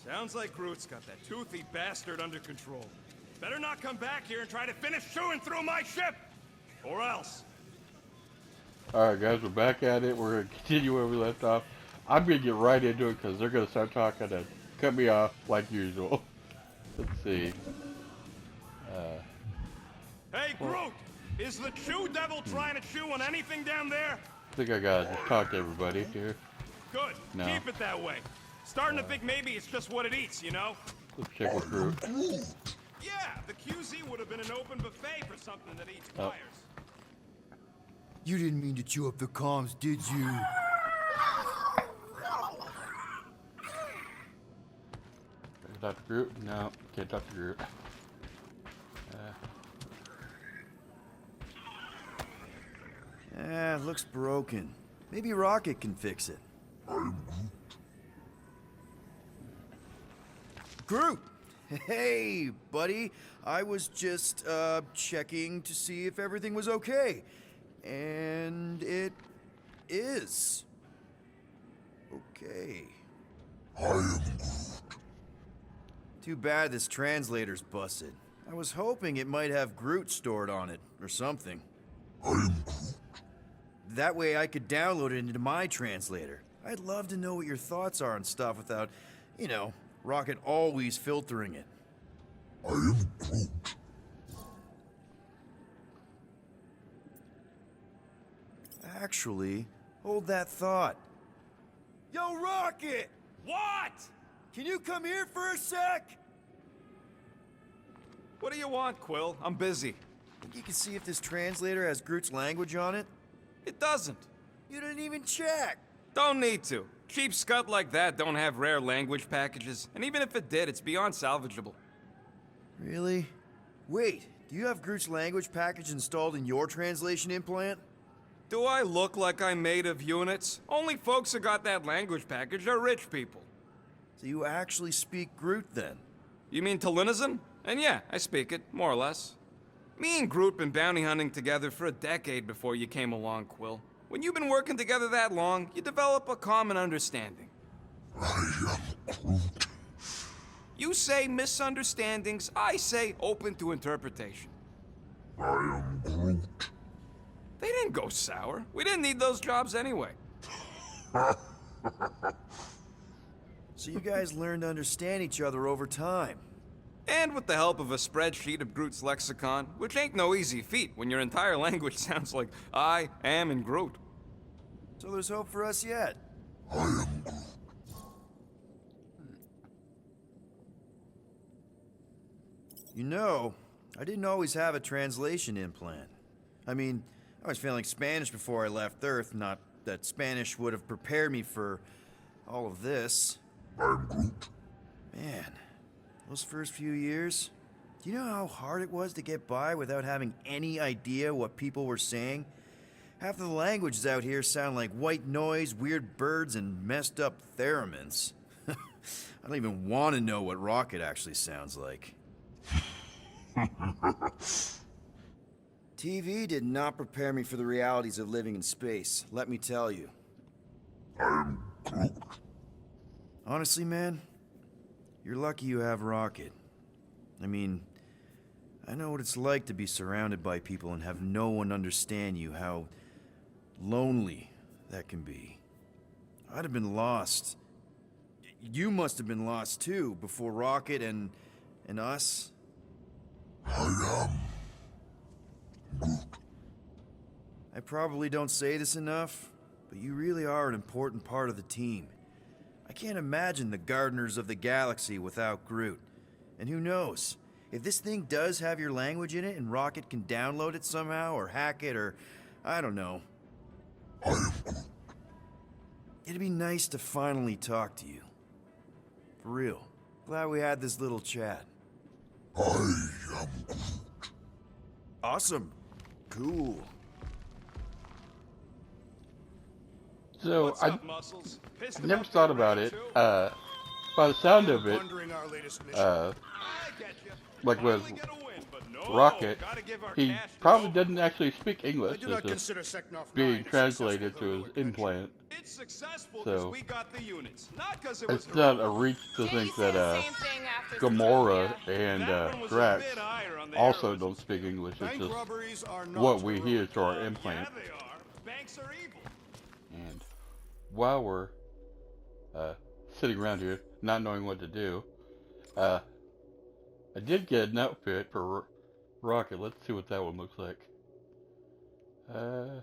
Sounds like Groot's got that toothy bastard under control. Better not come back here and try to finish chewing through my ship! Or else. Alright guys, we're back at it. We're going to continue where we left off. I'm going to get right into it because they're going to start talking and cut me off like usual. Let's see. Hey Groot! Is the Chew Devil trying to chew on anything down there? I think I got to talk to everybody here. Good. No. Keep it that way. Starting to think maybe it's just what it eats, you know? Let's check with Groot. Yeah, the QZ would have been an open buffet for something that eats wires. You didn't mean to chew up the comms, did you? Can I talk to Groot? No, can't talk to Groot. It looks broken. Maybe Rocket can fix it. Groot! Hey, buddy. I was just, checking to see if everything was okay. And it is. Okay. I am Groot. Too bad this translator's busted. I was hoping it might have Groot stored on it, or something. I am Groot. That way I could download it into my translator. I'd love to know what your thoughts are on stuff without, you know, Rocket always filtering it. I am Groot. Actually, hold that thought. Yo, Rocket! What? Can you come here for a sec? What do you want, Quill? I'm busy. Think you can see if this translator has Groot's language on it? It doesn't. You didn't even check. Don't need to. Cheap scut like that don't have rare language packages, and even if it did, it's beyond salvageable. Really? Wait, do you have Groot's language package installed in your translation implant? Do I look like I'm made of units? Only folks who got that language package are rich people. So you actually speak Groot then? You mean Talinisan? And yeah, I speak it, more or less. Me and Groot been bounty hunting together for a decade before you came along, Quill. When you've been working together that long, you develop a common understanding. I am Groot. You say misunderstandings, I say open to interpretation. I am Groot. They didn't go sour. We didn't need those jobs anyway. So you guys learned to understand each other over time. And with the help of a spreadsheet of Groot's lexicon, which ain't no easy feat when your entire language sounds like I am in Groot. So there's hope for us yet. I am Groot. You know, I didn't always have a translation implant. I mean, I was feeling Spanish before I left Earth, not that Spanish would have prepared me for all of this. I am Groot. Man, those first few years, do you know how hard it was to get by without having any idea what people were saying? Half of the languages out here sound like white noise, weird birds, and messed up theremins. I don't even want to know what Rocket actually sounds like. TV did not prepare me for the realities of living in space, let me tell you. I am Groot. Honestly, man, you're lucky you have Rocket. I mean, I know what it's like to be surrounded by people and have no one understand you, how lonely that can be. I'd have been lost. You must have been lost too, before Rocket and us. I am Groot. I probably don't say this enough, but you really are an important part of the team. I can't imagine the Gardeners of the Galaxy without Groot. And who knows, if this thing does have your language in it and Rocket can download it somehow or hack it or, I don't know. I am Groot. It'd be nice to finally talk to you. For real. Glad we had this little chat. I am Groot. Awesome. Cool. So, What's I up, muscles? Pissed never about thought getting about ready it. too? By the sound of it, Pondering our latest mission. uh, I get you. like with Finally get a win, but Rocket, gotta give our he cash to probably Nova. doesn't actually speak English. I do It's not just consider Seknov being 9 translated successful to his heroic venture. implant. It's successful because So we got the units, not because it was it's not a heroic. reach to Didn't you think say that the same thing after Gamora Sokovia? and That one was a Drax bit higher on the also heroism don't speak scale. English. It's Bank just robberies are not what we heroic. hear through our implant. Yeah, they are. Banks are evil. And while we're sitting around here, not knowing what to do, I did get an outfit for Rocket. Let's see what that one looks like. I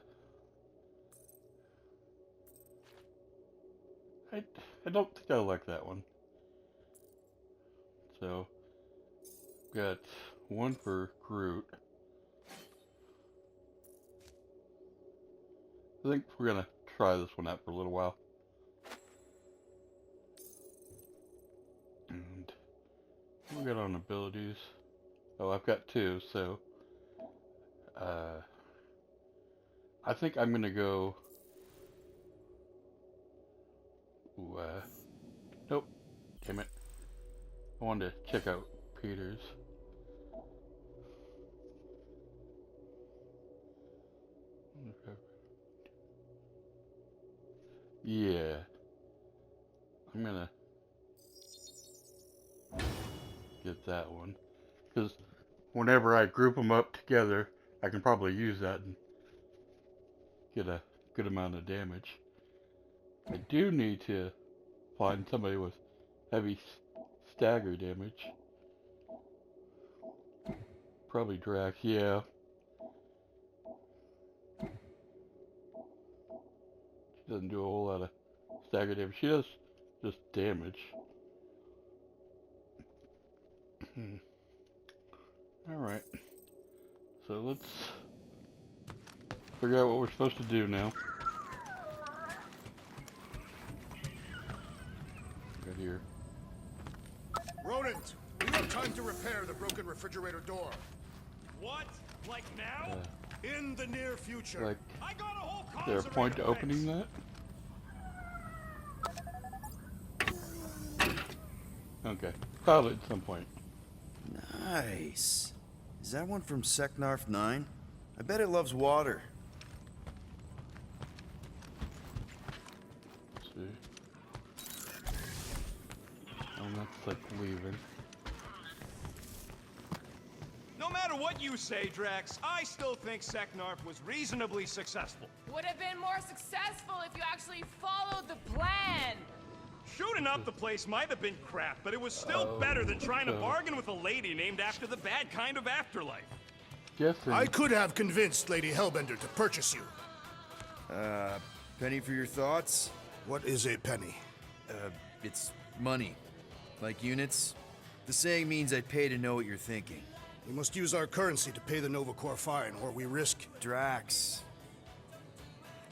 don't think I like that one. So, got one for Groot. I think we're gonna try this one out for a little while. And we got on abilities. Oh, I've got two, so I think I'm gonna go. Ooh, nope. Damn it. I wanted to check out Peter's. Yeah. I'm gonna get that one. Because whenever I group them up together, I can probably use that and get a good amount of damage. I do need to find somebody with heavy stagger damage. Probably Drax, yeah. She doesn't do a whole lot of stagger damage. She does just damage. Alright. So let's figure out what we're supposed to do now. Right here. Rodent, we have time to repair the broken refrigerator door. What? Like now? In the near future. Like, I got a whole is there a point to opening that? Okay. Probably at some point. Nice. Is that one from Seknarf 9? I bet it loves water. Let's see. And that's like leaving. No matter what you say, Drax, I still think Seknarf was reasonably successful. Would have been more successful if you actually followed the plan. Shooting up the place might have been crap, but it was still better than trying to bargain with a lady named after the bad kind of afterlife. Guessing. I could have convinced Lady Hellbender to purchase you. Penny for your thoughts? What is a penny? It's money. Like units. The saying means I'd pay to know what you're thinking. We must use our currency to pay the Nova Corps fine, or we risk... Drax.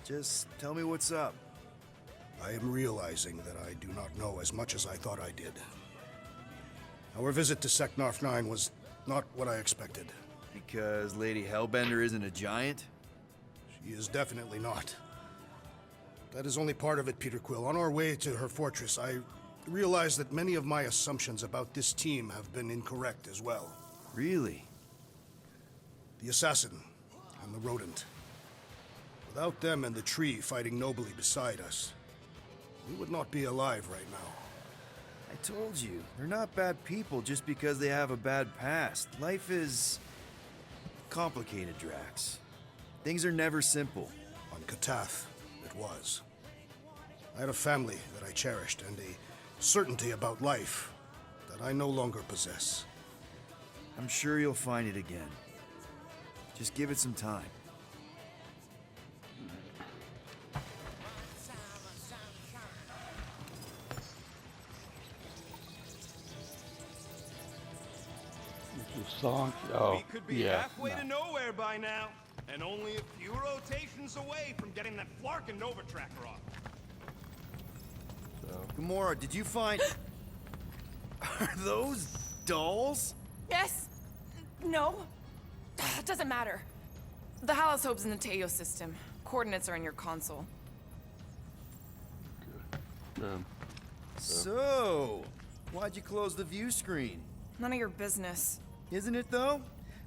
Just tell me what's up. I am realizing that I do not know as much as I thought I did. Our visit to Seknarf 9 was not what I expected. Because Lady Hellbender isn't a giant? She is definitely not. That is only part of it, Peter Quill. On our way to her fortress, I realized that many of my assumptions about this team have been incorrect as well. Really? The assassin and the rodent. Without them and the tree fighting nobly beside us, we would not be alive right now. I told you, they're not bad people just because they have a bad past. Life is complicated, Drax. Things are never simple. On Katath, it was. I had a family that I cherished and a certainty about life that I no longer possess. I'm sure you'll find it again. Just give it some time. The song. Oh, We could be yeah. halfway No. to nowhere by now, and only a few rotations away from getting that Flarkin Nova Tracker off. So, Gamora, did you find... Are those dolls? Yes. No. Doesn't matter. The Halosope's in the Teo system. Coordinates are in your console. So, why'd you close the view screen? None of your business. Isn't it though?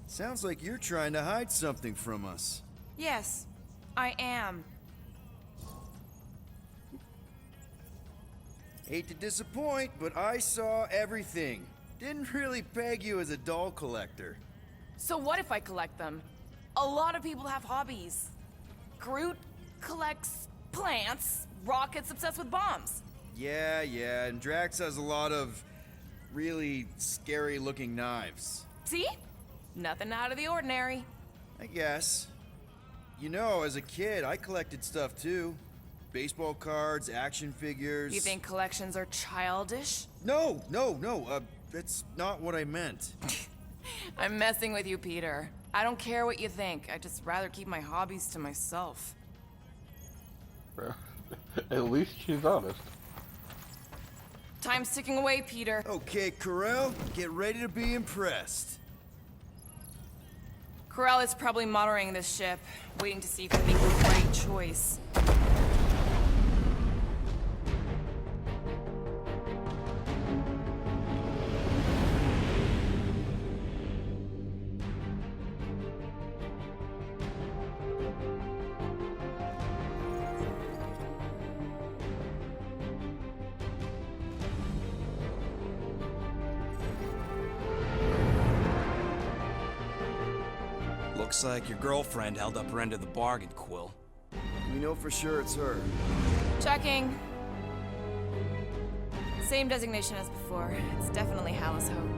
Sounds like you're trying to hide something from us. Yes, I am. Hate to disappoint, but I saw everything. Didn't really peg you as a doll collector. So what if I collect them? A lot of people have hobbies. Groot collects plants, Rocket's obsessed with bombs. Yeah, and Drax has a lot of really scary-looking knives. See? Nothing out of the ordinary. I guess. You know, as a kid, I collected stuff too. Baseball cards, action figures. You think collections are childish? No, that's not what I meant. I'm messing with you, Peter. I don't care what you think. I'd just rather keep my hobbies to myself. At least she's honest. Time's ticking away, Peter. Okay, Corel, get ready to be impressed. Corel is probably monitoring this ship, waiting to see if we make the right choice. Looks like your girlfriend held up her end of the bargain, Quill. We know for sure it's her. Checking. Same designation as before. It's definitely Hallis Hope.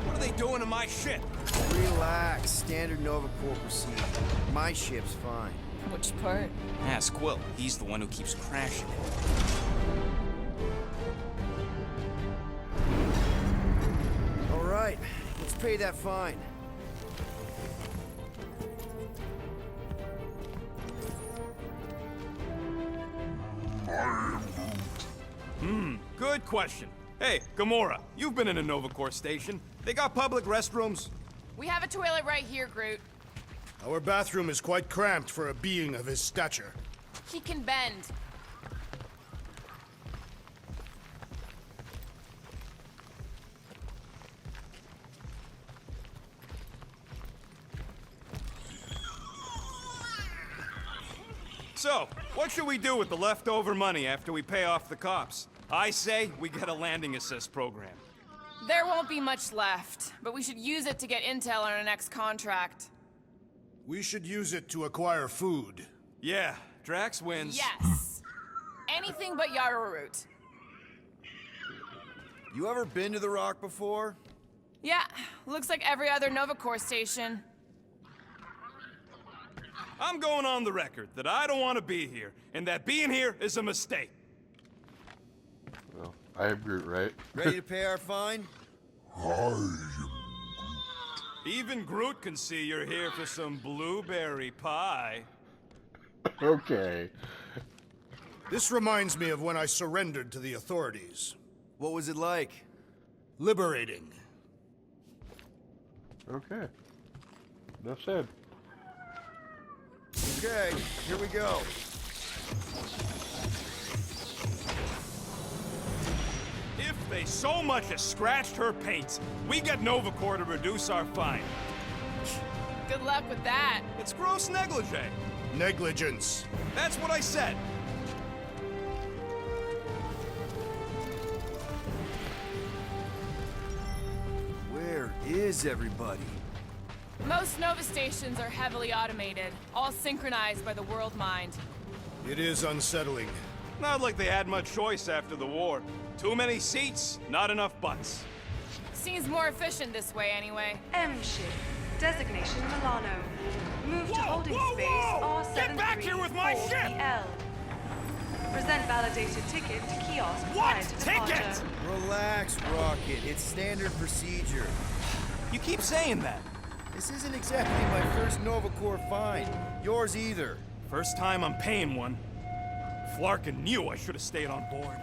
What are they doing to my ship? Relax, standard Nova Corps procedure. My ship's fine. Which part? Ask Quill. He's the one who keeps crashing it. All right, let's pay that fine. Good question. Hey, Gamora, you've been in a Nova Corps station. They got public restrooms? We have a toilet right here, Groot. Our bathroom is quite cramped for a being of his stature. He can bend. So, what should we do with the leftover money after we pay off the cops? I say we get a landing assist program. There won't be much left, but we should use it to get intel on our next contract. We should use it to acquire food. Yeah, Drax wins. Yes. Anything but Yarrow Root. You ever been to the Rock before? Yeah, looks like every other Nova Corps station. I'm going on the record that I don't want to be here, and that being here is a mistake. Well, I am Groot, right? Ready to pay our fine? Even Groot can see you're here for some blueberry pie. Okay. This reminds me of when I surrendered to the authorities. What was it like? Liberating. Okay. Enough said. Okay, here we go. If they so much as scratched her paints, we get Nova Corps to reduce our fine. Good luck with that. It's gross negligee. Negligence. That's what I said. Where is everybody? Most Nova stations are heavily automated, all synchronized by the world mind. It is unsettling. Not like they had much choice after the war. Too many seats, not enough butts. Seems more efficient this way anyway. M ship. Designation Milano. Move to Whoa, holding whoa, space whoa! R73 Get back here with my ship! Present validated ticket to kiosk What prior to ticket? departure. Relax, Rocket. It's standard procedure. You keep saying that. This isn't exactly my first Nova Corps fine. Yours either. First time I'm paying one. Flarkin knew I should have stayed on board.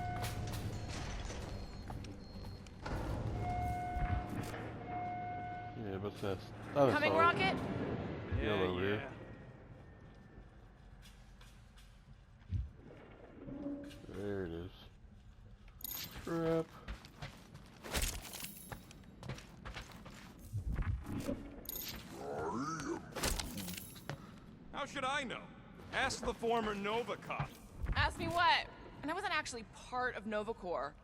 What's this? Oh, Coming, all Rocket? yellow here. There it is. Crap. How should I know? Ask the former Nova cop. Ask me what? And I wasn't actually part of Nova Corps.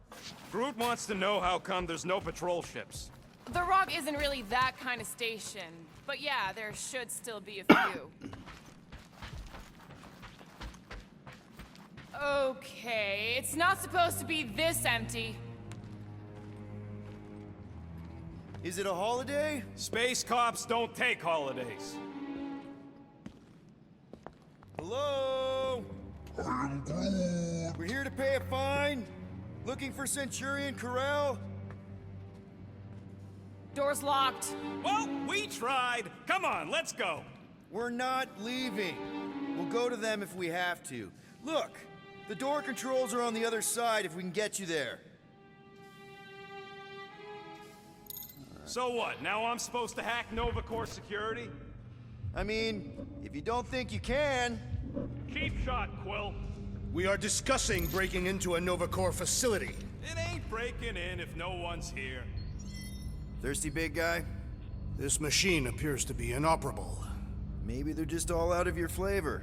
Groot wants to know how come there's no patrol ships. The Rock isn't really that kind of station, but yeah, there should still be a few. Okay, it's not supposed to be this empty. Is it a holiday? Space cops don't take holidays. Hello? I am Groot. We're here to pay a fine. Looking for Centurion Corral? Door's locked. Well, we tried. Come on, let's go. We're not leaving. We'll go to them if we have to. Look, the door controls are on the other side if we can get you there. So what? Now I'm supposed to hack Nova Corps security? I mean, if you don't think you can. Cheap shot, Quill. We are discussing breaking into a Nova Corps facility. It ain't breaking in if no one's here. Thirsty, big guy? This machine appears to be inoperable. Maybe they're just all out of your flavor.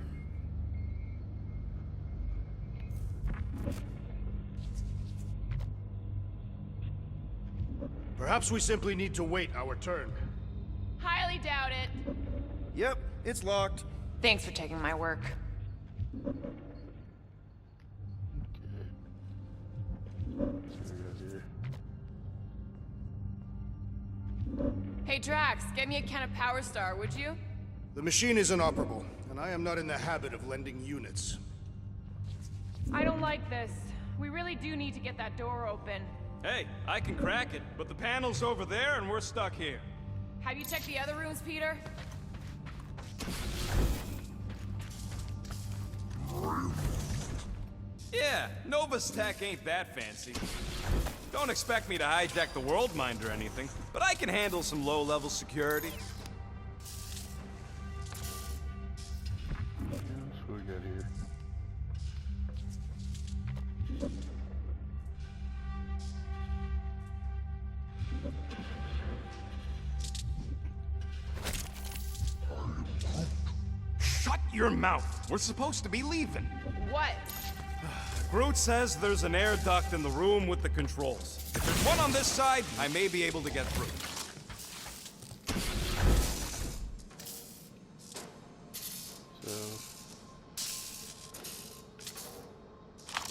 Perhaps we simply need to wait our turn. Highly doubt it. Yep, it's locked. Thanks for taking my work. Hey Drax, get me a can of Power Star, would you? The machine is inoperable, and I am not in the habit of lending units. I don't like this. We really do need to get that door open. Hey, I can crack it, but the panel's over there and we're stuck here. Have you checked the other rooms, Peter? Yeah, Nova's tech ain't that fancy. Don't expect me to hijack the World Mind or anything, but I can handle some low-level security. What we got here? Shut your mouth! We're supposed to be leaving. What? Groot says there's an air duct in the room with the controls. If there's one on this side, I may be able to get through.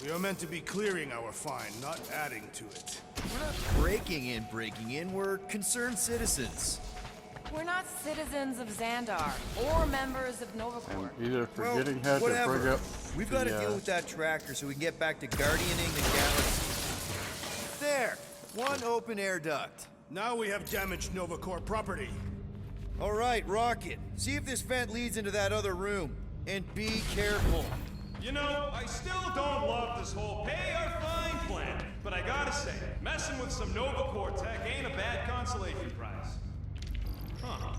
We are meant to be clearing our fine, not adding to it. We're not breaking in, we're concerned citizens. We're not citizens of Xandar or members of Nova Corps. Either forgetting how to whatever. bring up We've got to the, deal with that tracker so we can get back to guardianing the galaxy. There! One open air duct. Now we have damaged Nova Corps property. All right, Rocket. See if this vent leads into that other room. And be careful. You know, I still don't love this whole pay or fine plan, but I gotta say, messing with some Nova Corps tech ain't a bad consolation prize. Huh.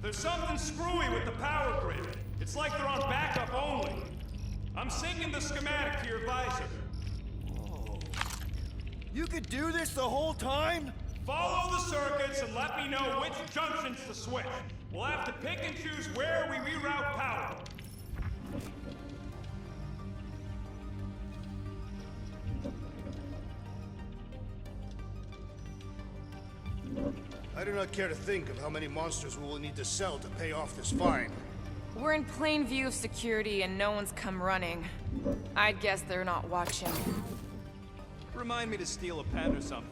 There's something screwy with the power grid. It's like they're on backup only. I'm syncing the schematic to your visor. You could do this the whole time? Follow the circuits and let me know which junctions to switch. We'll have to pick and choose where we reroute power. I do not care to think of how many monsters we will need to sell to pay off this fine. We're in plain view of security and no one's come running. I'd guess they're not watching. Remind me to steal a pen or something.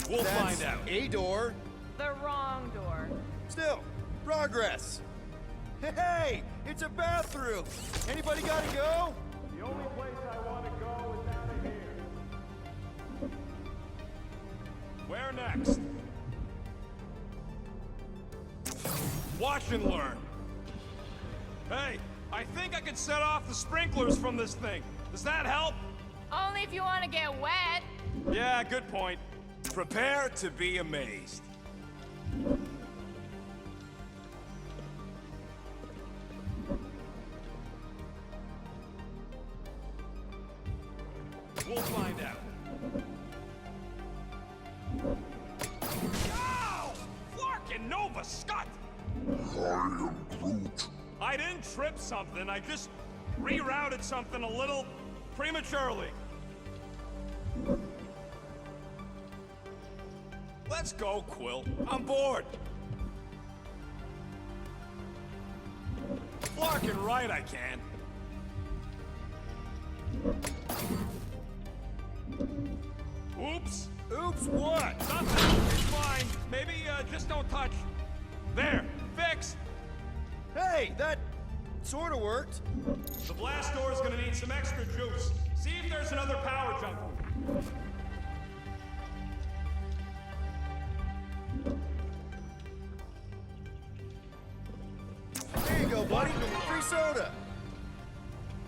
We'll That's find out. a door. The wrong door. Still, progress. Hey, it's a bathroom. Anybody gotta go? The only place I want to go is out of here. Where next? Watch and learn. Hey, I think I could set off the sprinklers from this thing. Does that help? Only if you want to get wet. Yeah, good point. Prepare to be amazed. We'll find out. Ow! Flarkin' Nova Scott! I am Groot. I didn't trip something, I just rerouted something a little prematurely. Let's go, Quill. I'm bored. Flarkin' right, I can. Oops. Oops, what? Nothing. It's fine. Maybe, just don't touch. There. Fixed. Hey, that sort of worked. The blast door is gonna need some extra juice. See if there's another power jump. There you go, buddy. Free soda.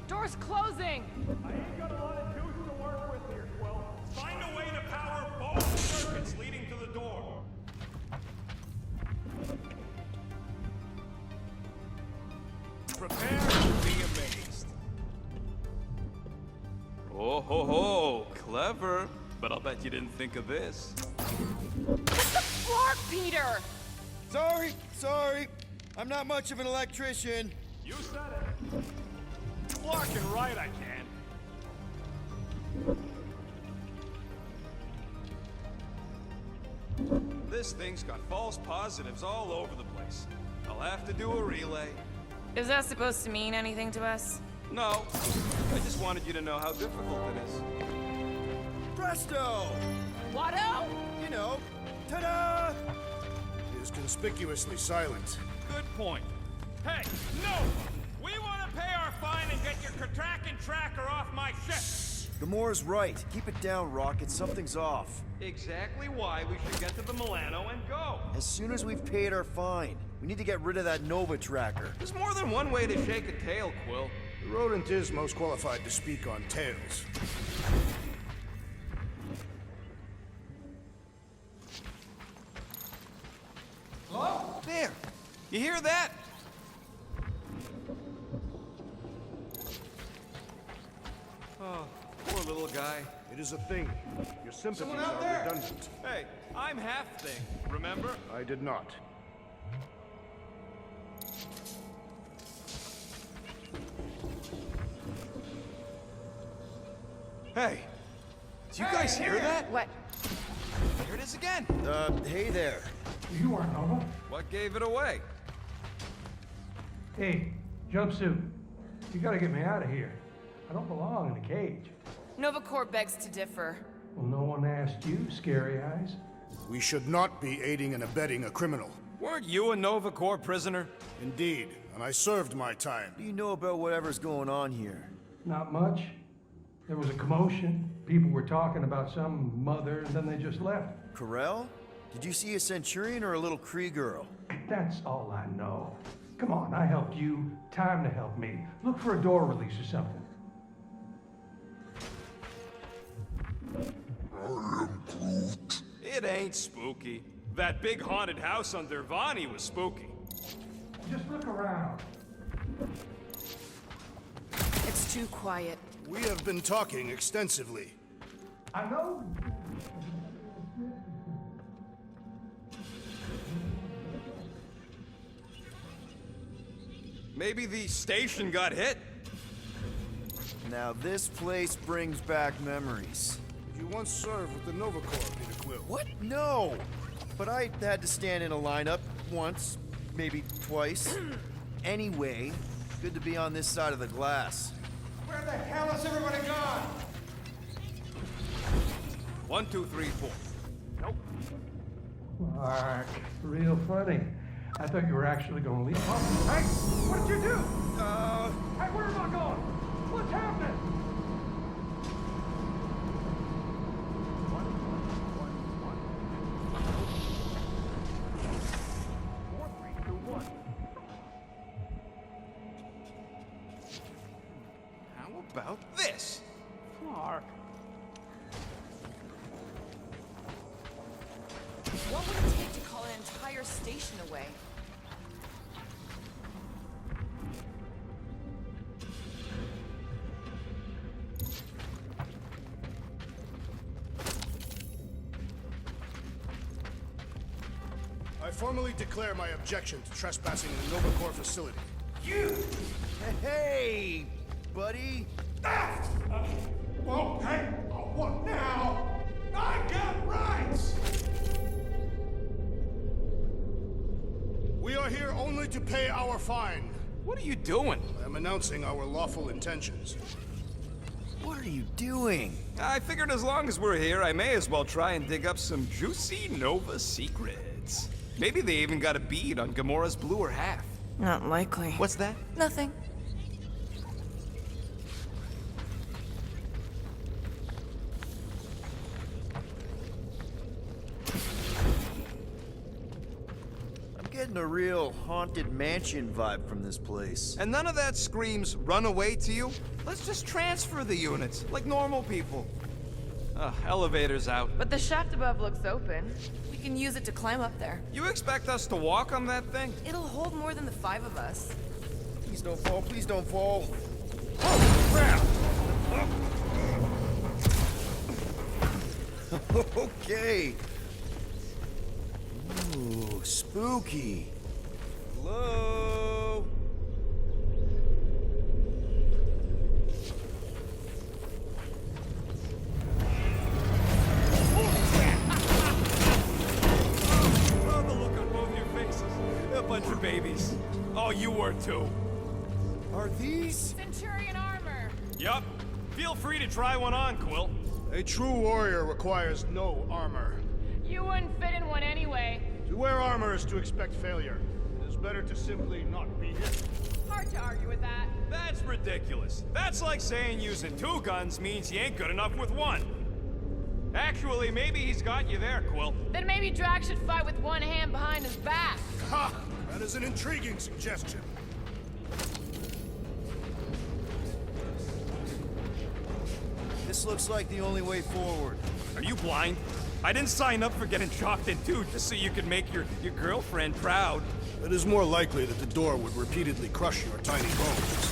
Door's closing. I ain't got a lot of juice to work with here, Quill. Find a way to power both circuits leading to the door. Prepare to be amazed. Oh ho ho, clever. But I'll bet you didn't think of this. Flark, Peter! Sorry. I'm not much of an electrician. You said it. Flarkin' right, I can. This thing's got false positives all over the place. I'll have to do a relay. Is that supposed to mean anything to us? No, I just wanted you to know how difficult it is. Presto! Watto? You know, ta-da! He is conspicuously silent. Good point. Hey, no! We want to pay our fine and get your Kraken tracker off my ship! Gamora's right. Keep it down, Rocket. Something's off. Exactly why we should get to the Milano and go. As soon as we've paid our fine, we need to get rid of that Nova tracker. There's more than one way to shake a tail, Quill. The rodent is most qualified to speak on tails. Hello? There. You hear that? Oh, poor little guy. It is a thing. Your sympathies Someone out are there? redundant. Hey, I'm half thing, remember? I did not. Hey, do you guys hear that? What? Here it is again. Hey there. You aren't Nova. What gave it away? Hey, jumpsuit. You gotta get me out of here. I don't belong in a cage. Nova Corps begs to differ. Well, no one asked you, Scary Eyes. We should not be aiding and abetting a criminal. Weren't you a Nova Corps prisoner? Indeed, and I served my time. What do you know about whatever's going on here? Not much. There was a commotion. People were talking about some mother, and then they just left. Corel? Did you see a Centurion or a little Kree girl? That's all I know. Come on, I helped you. Time to help me. Look for a door release or something. I am Groot. It ain't spooky. That big haunted house on Dervani was spooky. Just look around. It's too quiet. We have been talking extensively. I know. Maybe the station got hit? Now this place brings back memories. Did you once serve with the Nova Corps, Peter Quill? What? No! But I had to stand in a lineup once, maybe twice. Anyway, good to be on this side of the glass. Where the hell has everybody gone? 1, 2, 3, 4. Nope. Mark, real funny. I thought you were actually going to leave. Oh, hey, what did you do? Hey, where am I going? What's happening? about this? Mark. What would it take to call an entire station away? I formally declare my objection to trespassing in the Nova Corps facility. Hey, buddy. Okay, what now? I got rights! We are here only to pay our fine. What are you doing? I'm announcing our lawful intentions. What are you doing? I figured as long as we're here, I may as well try and dig up some juicy Nova secrets. Maybe they even got a bead on Gamora's bluer half. Not likely. What's that? Nothing. I'm getting a real haunted mansion vibe from this place. And none of that screams run away to you? Let's just transfer the units, like normal people. Elevator's out. But the shaft above looks open. We can use it to climb up there. You expect us to walk on that thing? It'll hold more than the 5 of us. Please don't fall, please don't fall. Okay. Ooh, spooky. Hello? Oh, the look on both your faces. A bunch of babies. Oh, you were too. Are these? Centurion armor! Yup. Feel free to try one on, Quill. A true warrior requires no armor. You wouldn't fit in one anyway. To wear armor is to expect failure. It is better to simply not be hit. Hard to argue with that. That's ridiculous. That's like saying using 2 guns means you ain't good enough with 1. Actually, maybe he's got you there, Quill. Then maybe Drax should fight with one hand behind his back. Ha! That is an intriguing suggestion. This looks like the only way forward. Are you blind? I didn't sign up for getting chopped in two just so you could make your girlfriend proud. It is more likely that the door would repeatedly crush your tiny bones.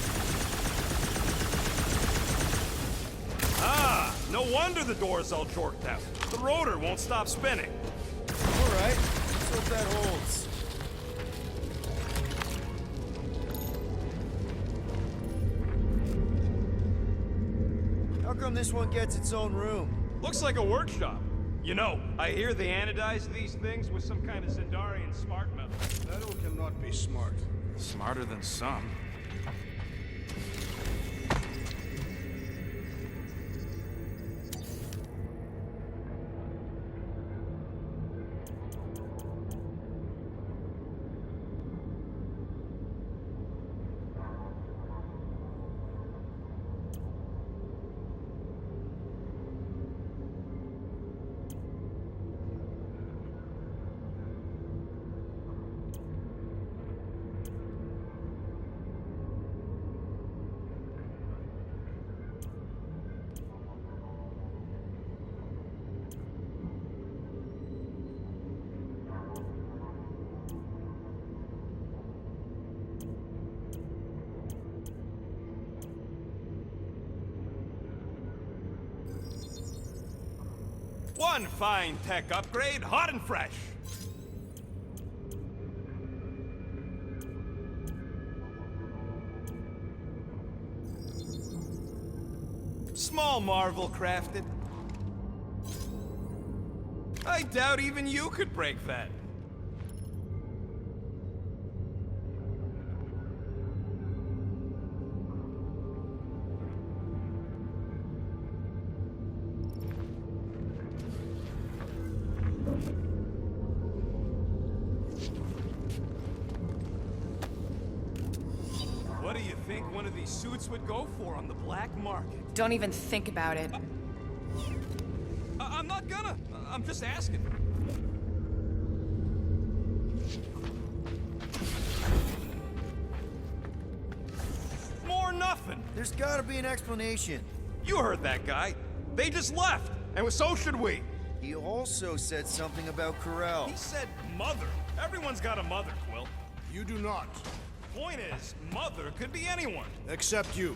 Ah, no wonder the door's all jorked out. The rotor won't stop spinning. All right, let's hope that holds. How come this one gets its own room? Looks like a workshop. You know, I hear they anodize these things with some kind of Zendarian smart metal. Metal cannot be smart. Smarter than some. One fine tech upgrade, hot and fresh. Small marvel crafted. I doubt even you could break that. What do you think one of these suits would go for on the black market? Don't even think about it. I'm not gonna. I'm just asking. More nothing. There's gotta be an explanation. You heard that guy. They just left, and so should we. He also said something about Corel. He said mother. Everyone's got a mother, Quill. You do not. Point is, mother could be anyone. Except you.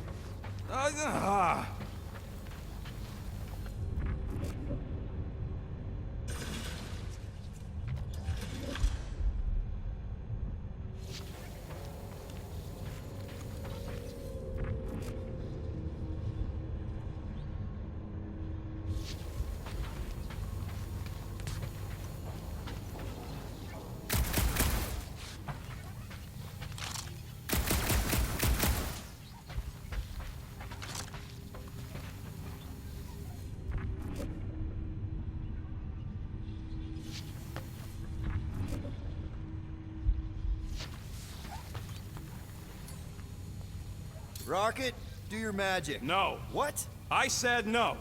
Rocket, do your magic. No. What? I said no.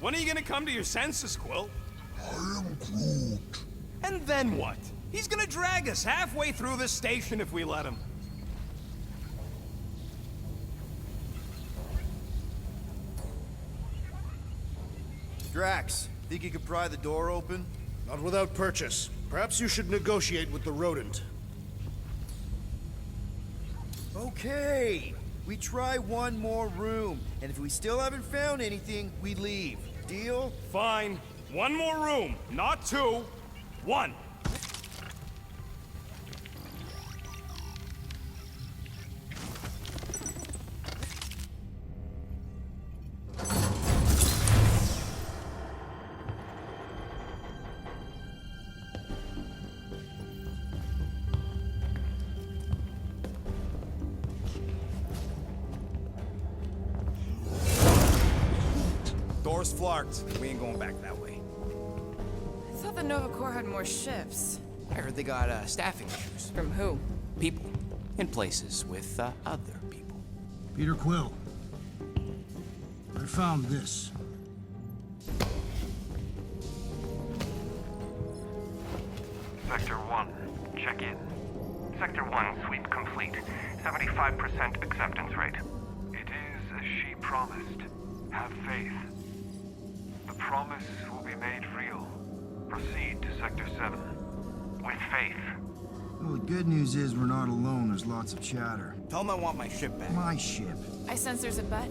When are you gonna come to your senses, Quill? I am Groot. And then what? He's gonna drag us halfway through this station if we let him. Drax, think you could pry the door open? Not without purchase. Perhaps you should negotiate with the rodent. Okay. We try one more room, and if we still haven't found anything, we leave. Deal? Fine. One more room. Not two. One. Door's flarked. We ain't going back that way. I thought the Nova Corps had more ships. I heard they got staffing issues. From who? People. In places with other people. Peter Quill. I found this. Sector 1, check in. Sector 1 sweep complete. 75% acceptance rate. It is as she promised. Have faith. The promise will be made real. Proceed to Sector 7. With faith. Well, the good news is we're not alone. There's lots of chatter. Tell them I want my ship back. My ship. I sense there's a bet.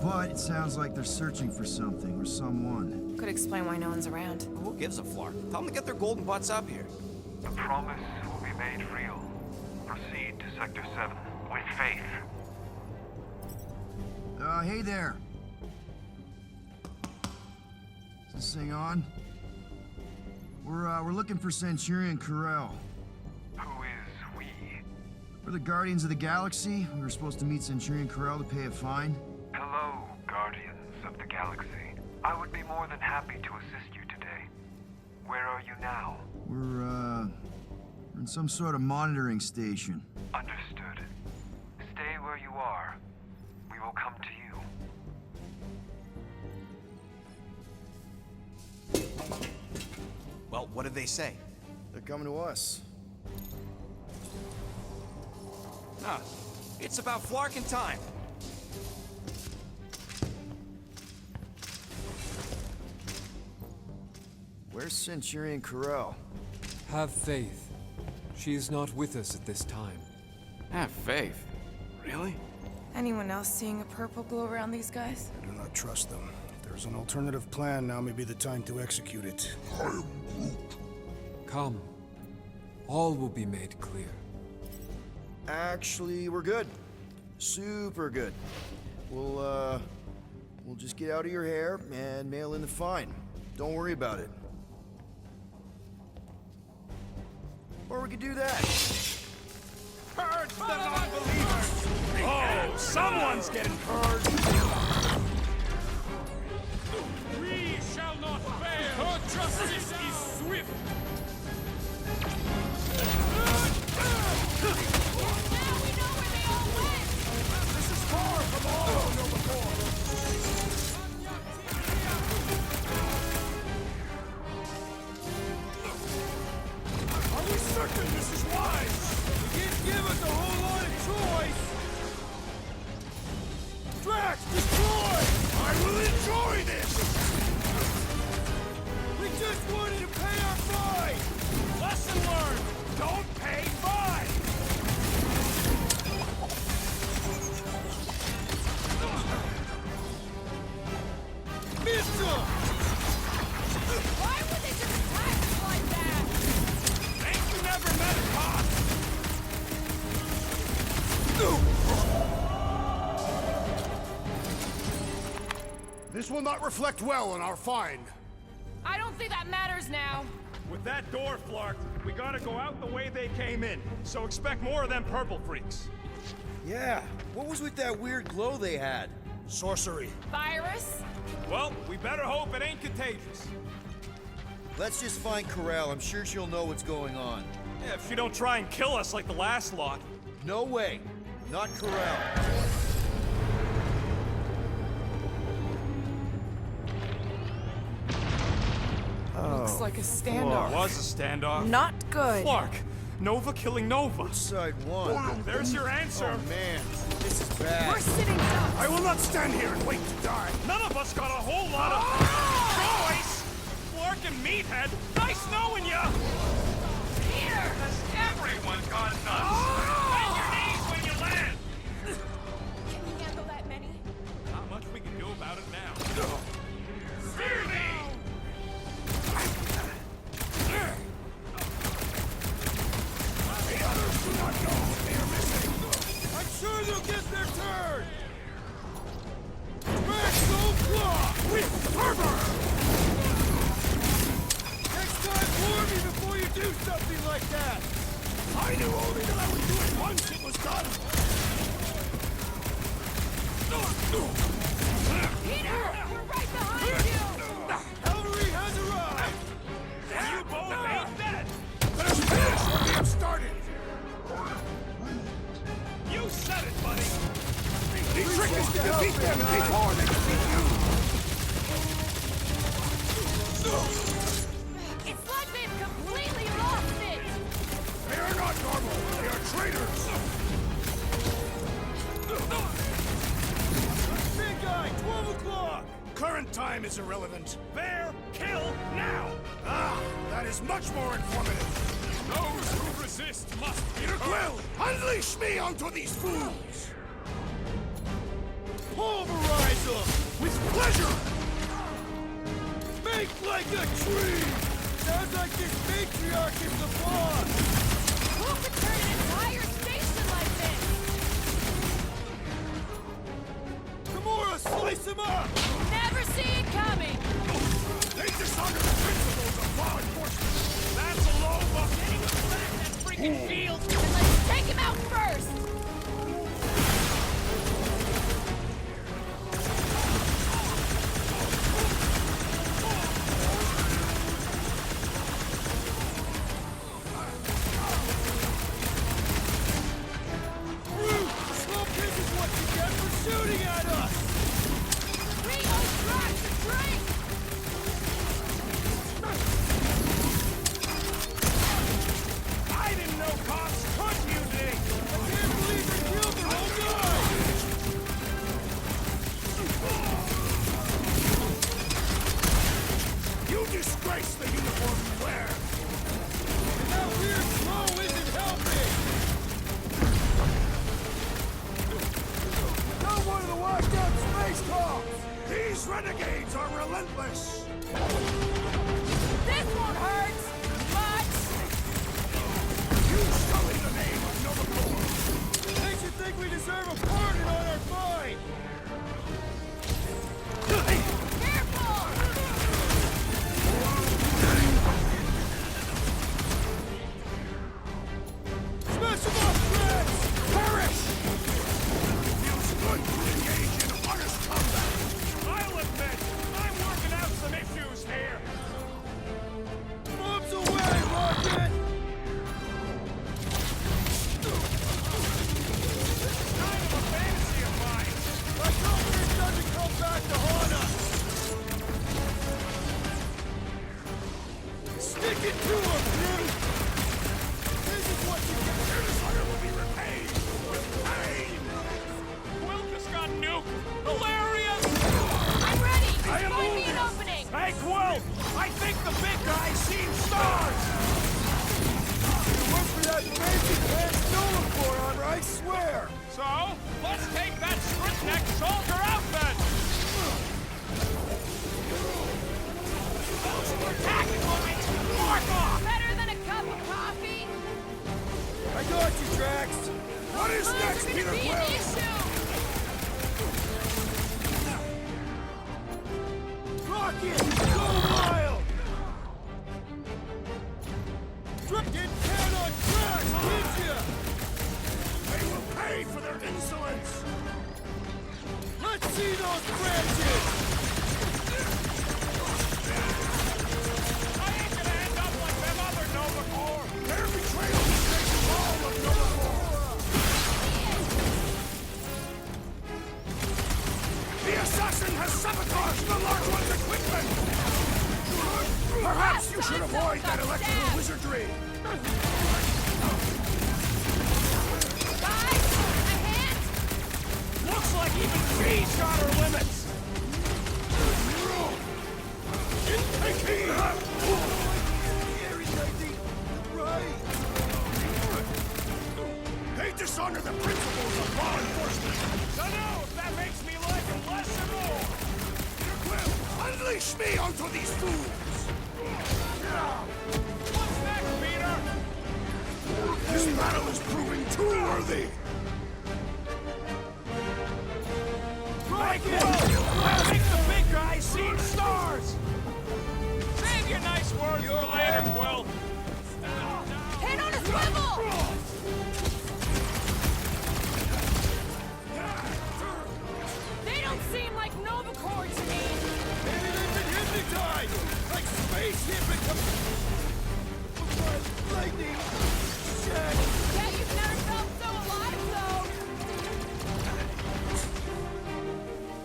But it sounds like they're searching for something or someone. Could explain why no one's around. Who gives a flark? Tell them to get their golden butts up here. The promise will be made real. Proceed to Sector 7. With faith. Hey there. Is this thing on? We're looking for Centurion Corel. Who is we? We're the Guardians of the Galaxy. We were supposed to meet Centurion Corel to pay a fine. Hello, Guardians of the Galaxy. I would be more than happy to assist you today. Where are you now? We're in some sort of monitoring station. Understood. Stay where you are. We will come to you. Well, what did they say? They're coming to us. Ah, it's about flarking time. Where's Centurion Corel? Have faith. She is not with us at this time. Have faith. Really? Anyone else seeing a purple glow around these guys? I do not trust them. If there's an alternative plan, now may be the time to execute it. I am Groot. Come. All will be made clear. Actually, we're good. Super good. We'll just get out of your hair and mail in the fine. Don't worry about it. Or we could do that. Purge the non-believers! Oh, someone's getting purged! We shall not fail! Her justice is swift! This is far from all Nova Corps! Are we certain this is wise? You didn't give us a whole lot of choice! tracks! Destroy! I will enjoy this! We just wanted to pay our fine! Lesson learned! Don't pay fine! Missile! Why would they just attack us like that? Ain't you never met a cop? This will not reflect well on our fine. I don't think that matters now. With that door flarked, we gotta go out the way they came in. So expect more of them purple freaks. Yeah, what was with that weird glow they had? Sorcery. Virus? Well, we better hope it ain't contagious. Let's just find Corel. I'm sure she'll know what's going on. Yeah, if you don't try and kill us like the last lot. No way. Not Corel. Looks like a standoff. Was a standoff. Not good. Clark, Nova killing Nova. Side one. There's your answer. Oh man, this is bad. We're sitting ducks. I will not stand here and wait to die. None of us got a whole lot of choice. Clark and Meathead, nice knowing ya. Peter! Everyone's gone nuts. Bend your knees when you land. Can you handle that many? Not much we can do about it now. Fear me! The others do not know what they are missing. I'm sure they'll get their turn. Maxo Claw with fervor! Next time, warn me before you do something like that! I knew only that I would do it once it was done! Peter! We're right behind you! Cavalry has arrived! You both ain't dead. Let us finish what we have started! You said it, buddy. The trick is to defeat them before they defeat you! It's like they've completely lost it! They are not normal! They are traitors! Big guy, 12 o'clock! Current time is irrelevant. Bear, kill, now. Ah, that is much more informative. Those who resist must be Peter Quill, unleash me onto these fools! Pulverize them! With pleasure! Make like a tree! Sounds like this matriarch is the boss! Who could turn an entire station like this? Gamora, slice him up! Never see it coming! They dishonor the principles of law enforcement! That's a low buck. Anyone back that freaking field. And let's take him out first! This is what you get for shooting at us! Rio, drive the drink! I didn't know cops could mutilate. There's no Novacore, I swear! So, let's take that Skritneck soldier out then! Those who are attacking will be mark off! Better than a cup of coffee? I got you, Drax! What is next, Be Peter an Quill? issue! Rocket! Go wild! Didn't count on Drax, did ya? They will pay for their insolence! Let's see those branches! I ain't gonna end up like them other Novacore! Their betrayal will take all of Novacore! The assassin has sabotaged the large one's equipment! Perhaps you should avoid that electrical wizardry! Guys, a hand? Looks like even she's got her limits! They dishonor the principles of law enforcement! Dunno if that makes me like him less or more! Peter Quill, unleash me onto these fools! What's next, Peter? This battle is proving too worthy! Right, Quill! Make the big guy see stars! Save your nice words for later, Quill! Hit on a swivel! They don't seem like Novacore to me! Maybe they've been hypnotized! Like space hypnotized! Lightning! Jack! Yeah, you've never felt so alive,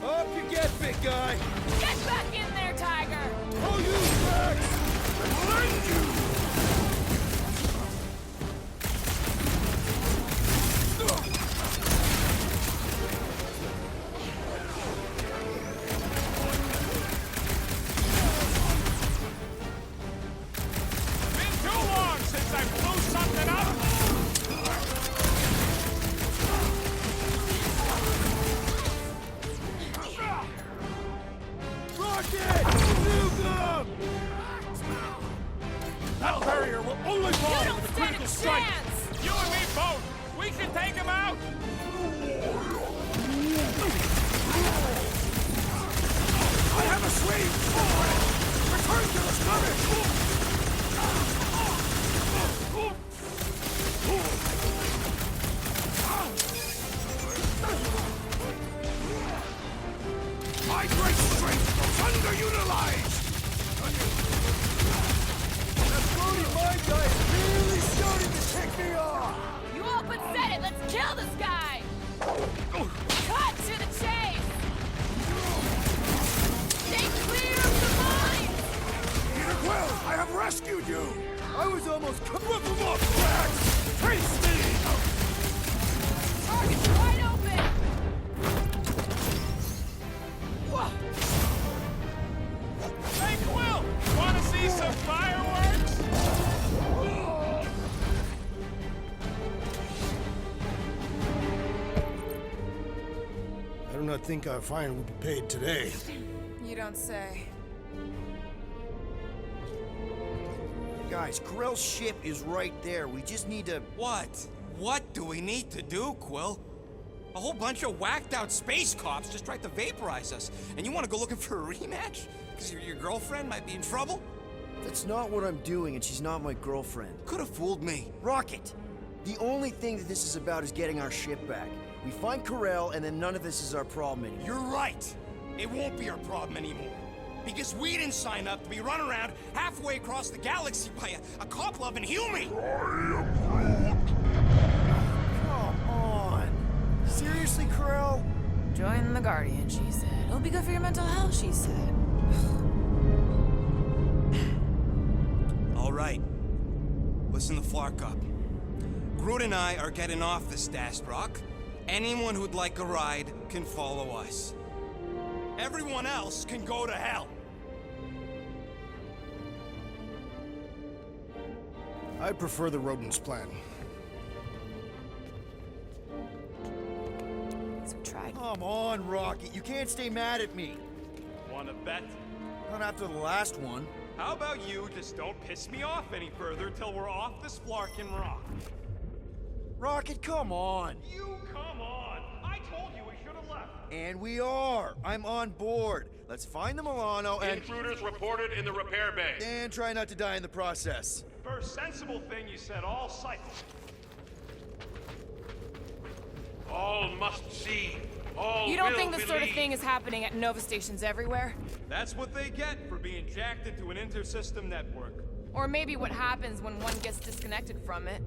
though! Up you get, big guy! Get back in there, Tiger! Oh, you Drax! Blend you! Been too long since I blew something up! Rocket! Nuke 'em! That barrier will only You fall don't with a stand critical a strike! chance! You and me both! We can take him out! I have a swing! Forward! Return to the skirmish! My great strength was underutilized! That floaty mind guy is really starting to tick me off! You all but said it! Let's kill this guy! Cut to the chase! Stay clear of the mines! Peter Quill, I have rescued you! I was almost Rip them off, Drax! Face me! Target's wide open! Hey, Quill! Wanna see some fireworks? I do not think our fine will be paid today. You don't say. Guys, Corell's ship is right there. We just need to... What? What do we need to do, Quill? A whole bunch of whacked-out space cops just tried to vaporize us, and you want to go looking for a rematch? Because your girlfriend might be in trouble? That's not what I'm doing, and she's not my girlfriend. Could have fooled me. Rocket! The only thing that this is about is getting our ship back. We find Corell, and then none of this is our problem anymore. You're right. It won't be our problem anymore. Because we didn't sign up to be run around halfway across the galaxy by a cop-loving human. Come on! Seriously, Corell? Join the Guardian, she said. It'll be good for your mental health, she said. All right. Listen to Flarkup. Groot and I are getting off the Stashed Rock. Anyone who'd like a ride can follow us. Everyone else can go to hell. I prefer the rodent's plan. Come on, Rocket. You can't stay mad at me. Wanna bet? Not after the last one. How about you just don't piss me off any further till we're off this Flarkin rock? Rocket, come on. You come on! I told you we should have left! And we are. I'm on board. Let's find the Milano and... Intruders reported in the repair bay. And try not to die in the process. First sensible thing you said all cycle. All must see. All You don't will think this sort of believe. thing is happening at Nova stations everywhere? That's what they get for being jacked into an inter-system network. Or maybe what happens when one gets disconnected from it.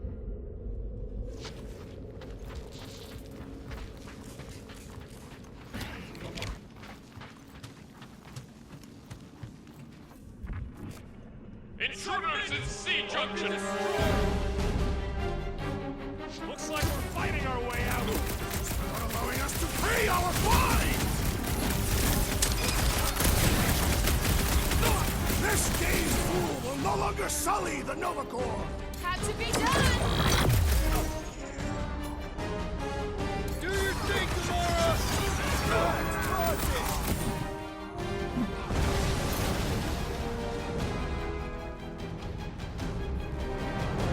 Intruders in C junction. Looks like we're fighting our way out. Not allowing us to pay our fines! This day's fool will no longer sully the Nova Corps! Had to be done! Do your thing, Gamora!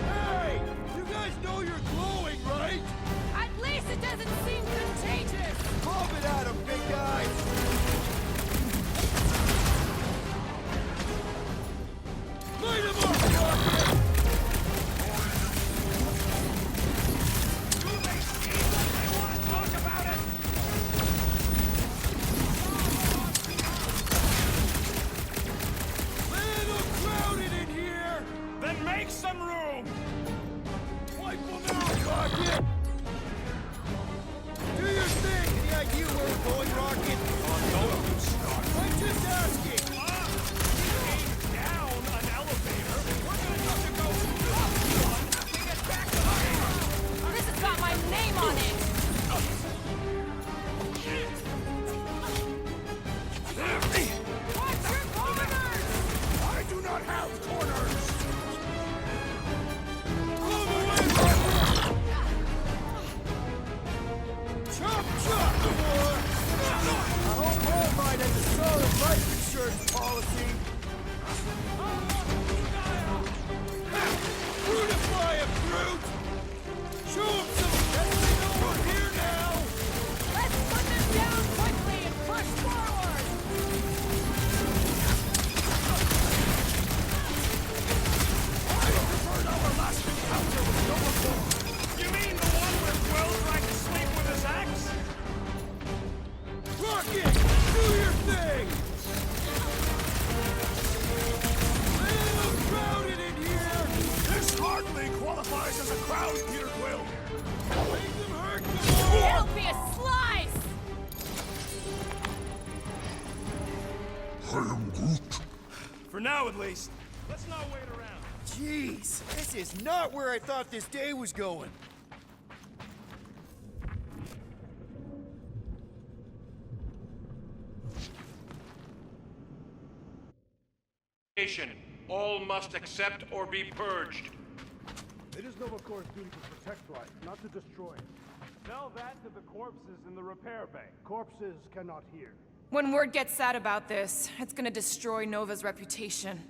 Hey! You guys know you're glowing, right? At least it doesn't seem contagious! Pump it at him, big guy! Light him up, Rocket! Little crowded in here! Then make some room! Wipe them out, Rocket! Do your thing! Any idea where we're going, Rocket? I'm just asking! Down an elevator. We're gonna have to go up one to get back to the... This has got my name on it! Watch your corners! I do not have corners! Move away, Rocket! Chop, chop, Gamora! I hope Walmart has a solid life insurance policy. Brutify him, Groot! Show him some sense. They know we're here now! Let's put them down quickly and push forward! I preferred our last encounter with Nova Corps! You mean the one where Quill tried to sleep with his ex? Rocket! Do your thing! Little crowded in here! This hardly qualifies as a crowd, Peter Quill! Make them hurt, Gamora! It'll be a slice! I am Groot. For now, at least. Let's not wait around. Jeez, this is not where I thought this day was going. All must accept or be purged. It is Nova Corps' duty to protect life, not to destroy it. Tell that to the corpses in the repair bay. Corpses cannot hear. When word gets out about this, it's gonna destroy Nova's reputation.